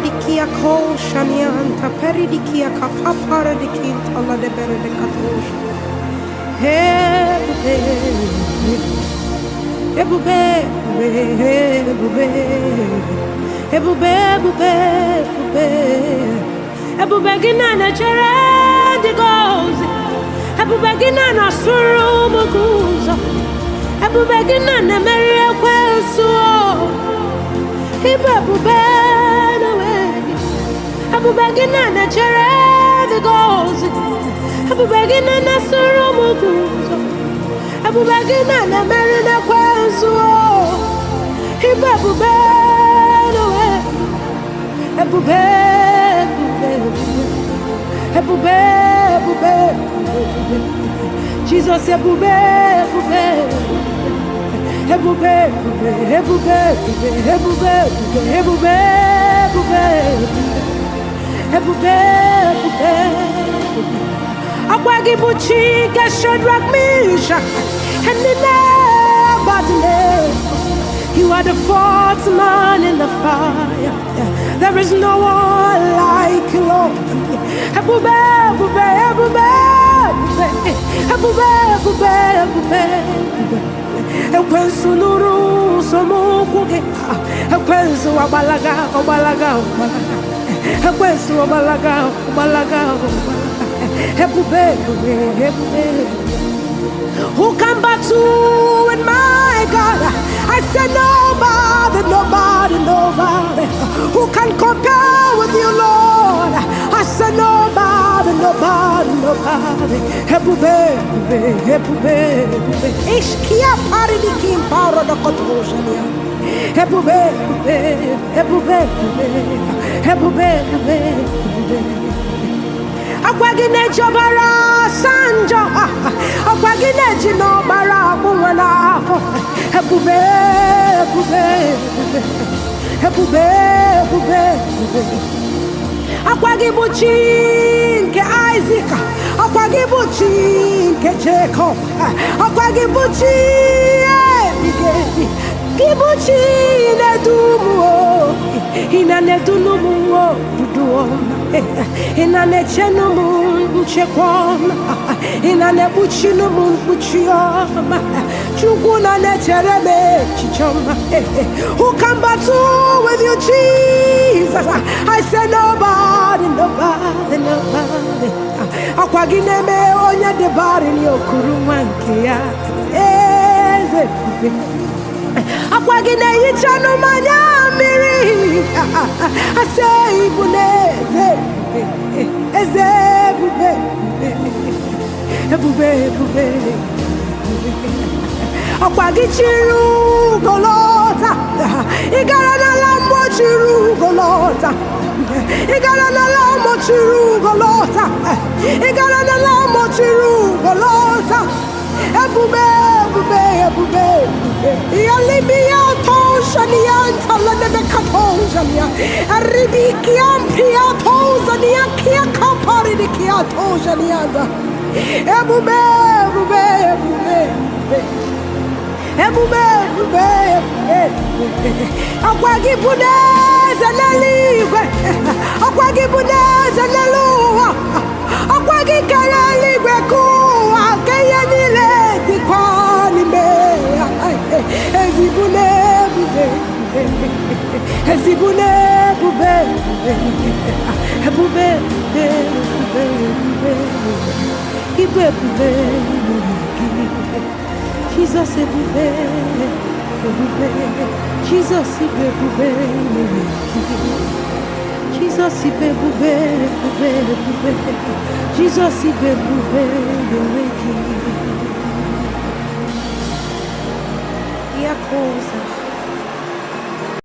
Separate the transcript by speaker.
Speaker 1: Peridikia ko shanianta, peridikia kapapara de kintala de bere de katosha. Ebube, ebube, ebube, ebube, ebube, ebube, ebube ginana chere de gozi, ebube ginana suru muguzo, ebube ginana meria kwesuo, ebube no way, ebube ginana chere de gozi, ebube ginana suru muguzo, ebube ginana meria kwesuo, ebube no way, ebube, ebube, ebube, ebube, Jesus ebube, ebube, ebube, ebube, ebube, ebube, ebube, ebube, Agwagibuchi, Shadrach, Meshach, and Abednego. You are the fourth man in the fire. There is no one like you, Lord. Ebube, ebube, ebube, ebube, ebube, ebube, ebube. Ekwensu nuru somukuge. Ekwensu wabalaga, wabalaga, wabalaga. Ekwensu wabalaga, wabalaga, wabalaga. Ebube, ebube, ebube. Who can battle with my God? I said nobody, nobody, nobody. Who can compare with you, Lord? I said nobody, nobody, nobody. Ebube, ebube, ebube. Ishkia pari di kim paro da kotoshania. Ebube, ebube, ebube, ebube, ebube. Akwagine jobara sanjo, akwagine jino bara mwana afo. Ebube, ebube, ebube, ebube, ebube. Akwagibuchi nke Isaac, akwagibuchi nke Jacob, akwagibuchi Kibuchi nedumu, ina nedunumu duduoma, ina nechenumu nchekwoma, ina nebuchinumu buchioma, chukuna nechereme chichoma. Who can battle with you, Jesus? I say nobody, nobody, nobody. Akwagineme onya debari ni okurumankia. Eze. Akwagine yichano manyamiri. I say ibuneze, eze bube, bube, bube. Akwagichiru golota, igara na lambo chiru golota, igara na lambo chiru golota, igara na lambo chiru golota. Ebube, ebube, ebube. Yalibia toshania, talanebe katoshania. Aribikiam pia toshania, kia kapari di kia toshania. Ebube, ebube, ebube. Ebube, ebube, ebube. Akwagibuneza naligwe, akwagibuneza naluwa, akwagikalaligwe kuwa, kaya nile dikwani me. Ezibune, bube, ezibune, bube, bube, bube, bube, Jesus est bube, Jesus est bube, Jesus est bube, Jesus est bube, e a coisa